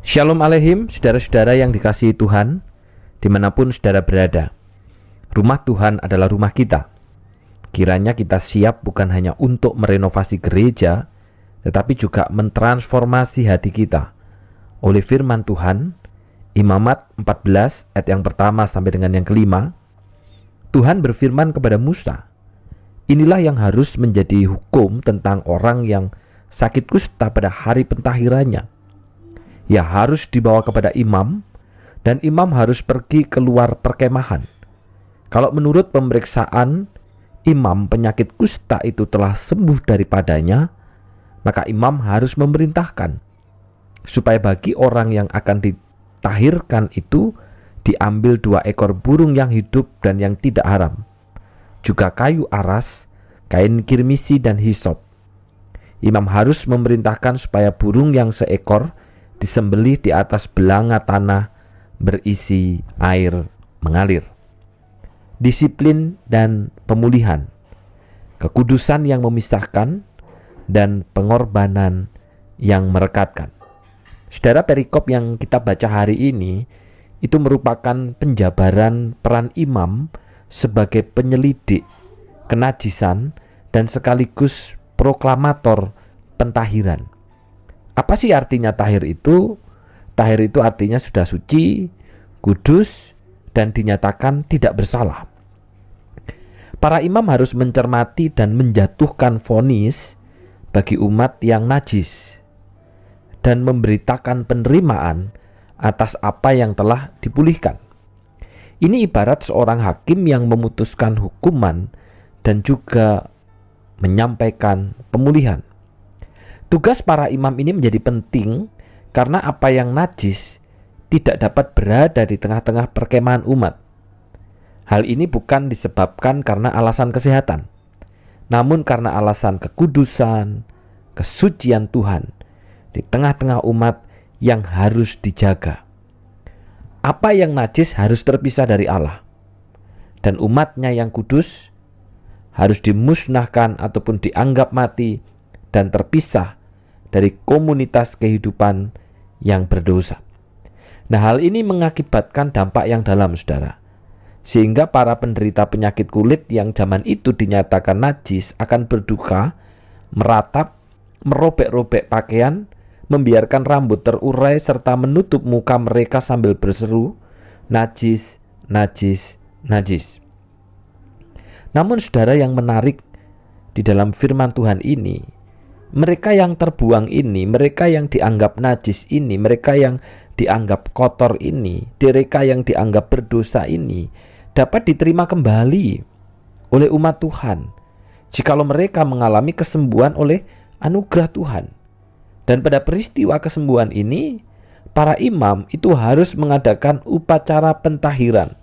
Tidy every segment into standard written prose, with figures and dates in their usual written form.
Shalom Aleihim, saudara-saudara yang dikasihi Tuhan, dimanapun saudara berada. Rumah Tuhan adalah rumah kita. Kiranya kita siap bukan hanya untuk merenovasi gereja, tetapi juga mentransformasi hati kita oleh firman Tuhan. Imamat 14 ayat yang pertama sampai dengan yang kelima. Tuhan berfirman kepada Musa, inilah yang harus menjadi hukum tentang orang yang sakit kusta pada hari pentahirannya. Ia harus dibawa kepada imam, dan imam harus pergi keluar perkemahan. Kalau menurut pemeriksaan imam penyakit kusta itu telah sembuh daripadanya, maka imam harus memerintahkan supaya bagi orang yang akan ditahirkan itu diambil 2 ekor burung yang hidup dan yang tidak haram, juga kayu aras, kain kirmisi dan hisop. Imam harus memerintahkan supaya burung yang seekor disembelih di atas belanga tanah berisi air mengalir. Disiplin dan pemulihan, kekudusan yang memisahkan, dan pengorbanan yang merekatkan. Saudara, perikop yang kita baca hari ini itu merupakan penjabaran peran imam sebagai penyelidik kenajisan dan sekaligus proklamator pentahiran. Apa sih artinya tahir itu? Tahir itu artinya sudah suci, kudus, dan dinyatakan tidak bersalah. Para imam harus mencermati dan menjatuhkan vonis bagi umat yang najis dan memberitakan penerimaan atas apa yang telah dipulihkan. Ini ibarat seorang hakim yang memutuskan hukuman dan juga menyampaikan pemulihan. Tugas para imam ini menjadi penting karena apa yang najis tidak dapat berada di tengah-tengah perkemahan umat. Hal ini bukan disebabkan karena alasan kesehatan, namun karena alasan kekudusan, kesucian Tuhan di tengah-tengah umat yang harus dijaga. Apa yang najis harus terpisah dari Allah, dan umatnya yang kudus harus dimusnahkan ataupun dianggap mati dan terpisah dari komunitas kehidupan yang berdosa. Nah, hal ini mengakibatkan dampak yang dalam, saudara. Sehingga para penderita penyakit kulit yang zaman itu dinyatakan najis akan berduka, meratap, merobek-robek pakaian, membiarkan rambut terurai serta menutup muka mereka sambil berseru, najis, najis, najis. Namun saudara, yang menarik di dalam firman Tuhan ini, mereka yang terbuang ini, mereka yang dianggap najis ini, mereka yang dianggap kotor ini, mereka yang dianggap berdosa ini dapat diterima kembali oleh umat Tuhan jikalau mereka mengalami kesembuhan oleh anugerah Tuhan. Dan pada peristiwa kesembuhan ini, para imam itu harus mengadakan upacara pentahiran,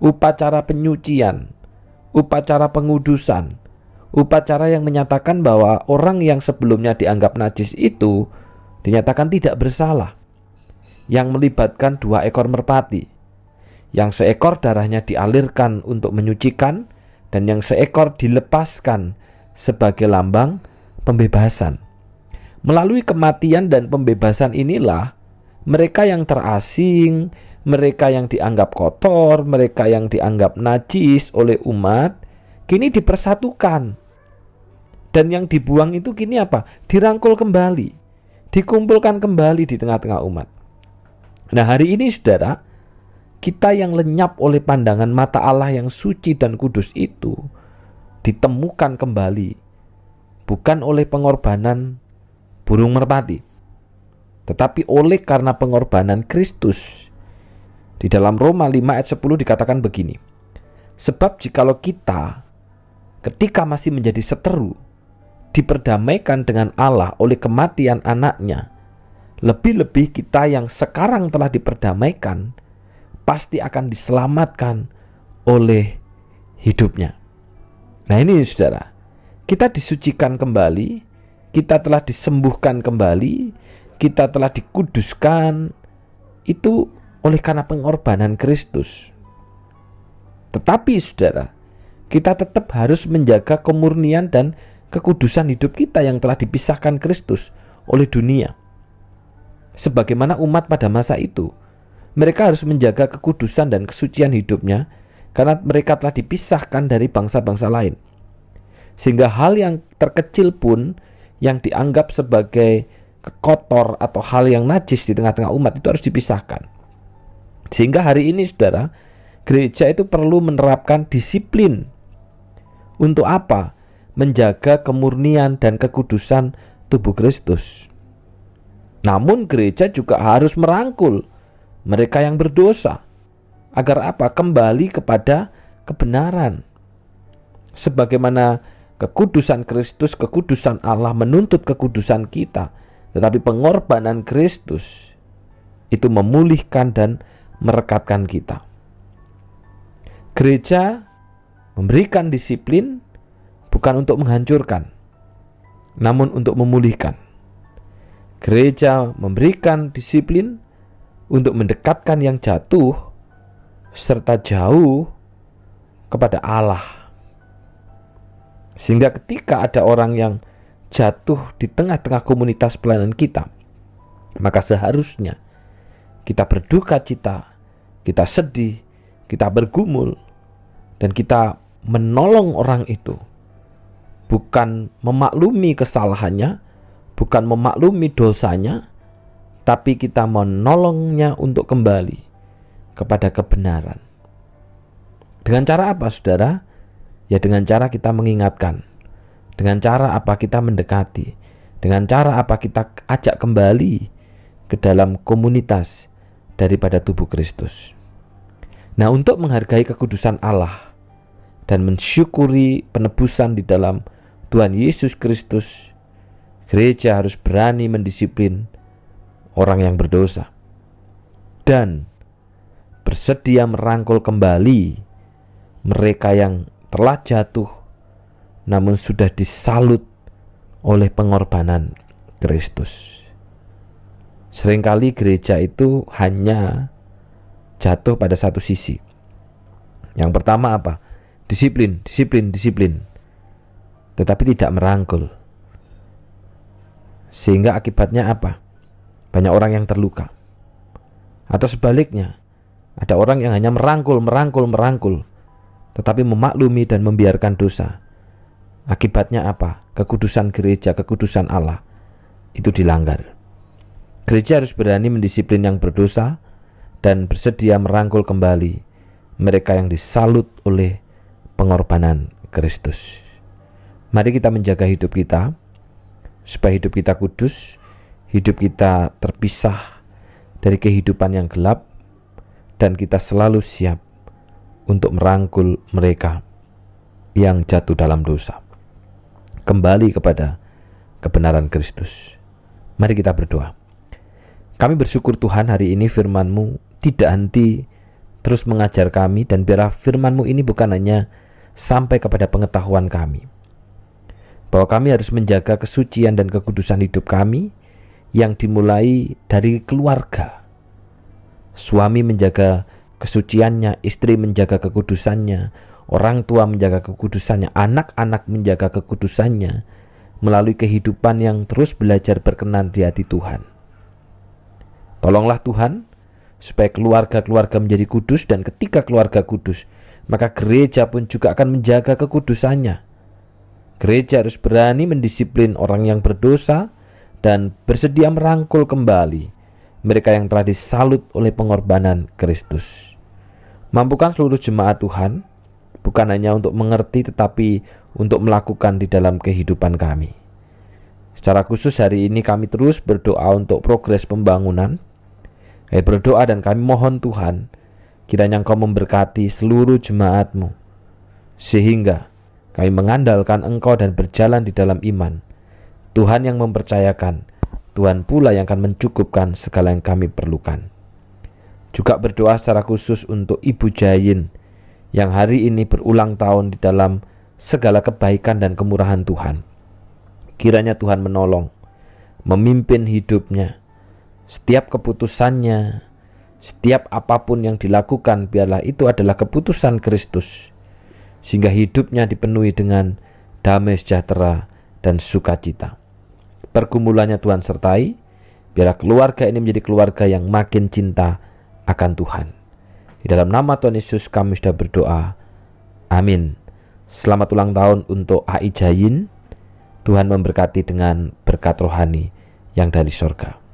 upacara penyucian, upacara pengudusan, upacara yang menyatakan bahwa orang yang sebelumnya dianggap najis itu dinyatakan tidak bersalah, yang melibatkan 2 ekor merpati, yang seekor darahnya dialirkan untuk menyucikan, dan yang seekor dilepaskan sebagai lambang pembebasan. Melalui kematian dan pembebasan inilah mereka yang terasing, mereka yang dianggap kotor, mereka yang dianggap najis oleh umat kini dipersatukan. Dan yang dibuang itu kini apa? Dirangkul kembali, dikumpulkan kembali di tengah-tengah umat. Nah, hari ini saudara, kita yang lenyap oleh pandangan mata Allah yang suci dan kudus itu ditemukan kembali bukan oleh pengorbanan burung merpati, tetapi oleh karena pengorbanan Kristus. Di dalam Roma 5 ayat 10 dikatakan begini, sebab jikalau kita ketika masih menjadi seteru diperdamaikan dengan Allah oleh kematian anaknya, lebih-lebih kita yang sekarang telah diperdamaikan pasti akan diselamatkan oleh hidupnya. Nah, ini saudara, kita disucikan kembali, kita telah disembuhkan kembali, kita telah dikuduskan, itu oleh karena pengorbanan Kristus. Tetapi saudara, kita tetap harus menjaga kemurnian dan kekudusan hidup kita yang telah dipisahkan Kristus oleh dunia. Sebagaimana umat pada masa itu, mereka harus menjaga kekudusan dan kesucian hidupnya karena mereka telah dipisahkan dari bangsa-bangsa lain. Sehingga hal yang terkecil pun yang dianggap sebagai kotor atau hal yang najis di tengah-tengah umat itu harus dipisahkan. Sehingga hari ini saudara, gereja itu perlu menerapkan disiplin. Untuk apa? Menjaga kemurnian dan kekudusan tubuh Kristus. Namun gereja juga harus merangkul mereka yang berdosa. Agar apa? Kembali kepada kebenaran. Sebagaimana kekudusan Kristus, kekudusan Allah menuntut kekudusan kita. Tetapi pengorbanan Kristus itu memulihkan dan merekatkan kita. Gereja memberikan disiplin bukan untuk menghancurkan, namun untuk memulihkan. Gereja memberikan disiplin untuk mendekatkan yang jatuh serta jauh kepada Allah. Sehingga ketika ada orang yang jatuh di tengah-tengah komunitas pelayanan kita, maka seharusnya kita berduka cita, kita sedih, kita bergumul, dan kita menolong orang itu. Bukan memaklumi kesalahannya, bukan memaklumi dosanya, tapi kita menolongnya untuk kembali kepada kebenaran. Dengan cara apa, saudara? Ya dengan cara kita mengingatkan. Dengan cara apa kita mendekati. Dengan cara apa kita ajak kembali ke dalam komunitas daripada tubuh Kristus. Nah, untuk menghargai kekudusan Allah dan mensyukuri penebusan di dalam Tuhan Yesus Kristus, gereja harus berani mendisiplin orang yang berdosa dan bersedia merangkul kembali mereka yang telah jatuh namun sudah disalut oleh pengorbanan Kristus. Seringkali gereja itu hanya jatuh pada satu sisi. Yang pertama apa? Disiplin. Tetapi tidak merangkul. Sehingga akibatnya apa? Banyak orang yang terluka. Atau sebaliknya, ada orang yang hanya merangkul, tetapi memaklumi dan membiarkan dosa. Akibatnya apa? Kekudusan gereja, kekudusan Allah itu dilanggar. Gereja harus berani mendisiplin yang berdosa dan bersedia merangkul kembali mereka yang disalut oleh pengorbanan Kristus. Mari kita menjaga hidup kita supaya hidup kita kudus, hidup kita terpisah dari kehidupan yang gelap, dan kita selalu siap untuk merangkul mereka yang jatuh dalam dosa kembali kepada kebenaran Kristus. Mari kita berdoa. Kami bersyukur Tuhan, hari ini firman-Mu tidak henti terus mengajar kami, dan biarlah firman-Mu ini bukan hanya sampai kepada pengetahuan kami, bahwa kami harus menjaga kesucian dan kekudusan hidup kami yang dimulai dari keluarga. Suami menjaga kesuciannya, istri menjaga kekudusannya, orang tua menjaga kekudusannya, anak-anak menjaga kekudusannya melalui kehidupan yang terus belajar berkenan di hati Tuhan. Tolonglah Tuhan supaya keluarga-keluarga menjadi kudus, dan ketika keluarga kudus, maka gereja pun juga akan menjaga kekudusannya. Gereja harus berani mendisiplin orang yang berdosa dan bersedia merangkul kembali mereka yang telah disalut oleh pengorbanan Kristus. Mampukan seluruh jemaat Tuhan bukan hanya untuk mengerti, tetapi untuk melakukan di dalam kehidupan kami. Secara khusus hari ini kami terus berdoa untuk progres pembangunan. Kami berdoa dan kami mohon Tuhan, kiranya Engkau memberkati seluruh jemaat-Mu, sehingga kami mengandalkan Engkau dan berjalan di dalam iman. Tuhan yang mempercayakan, Tuhan pula yang akan mencukupkan segala yang kami perlukan. Juga berdoa secara khusus untuk Ibu Jayin yang hari ini berulang tahun di dalam segala kebaikan dan kemurahan Tuhan. Kiranya Tuhan menolong, memimpin hidupnya, setiap keputusannya, setiap apapun yang dilakukan, biarlah itu adalah keputusan Kristus, sehingga hidupnya dipenuhi dengan damai sejahtera dan sukacita. Pergumulannya Tuhan sertai, Biarlah keluarga ini menjadi keluarga yang makin cinta akan Tuhan. Di dalam nama Tuhan Yesus kami sudah berdoa. Amin. Selamat ulang tahun untuk AI Jayin. Tuhan memberkati dengan berkat rohani yang dari sorga.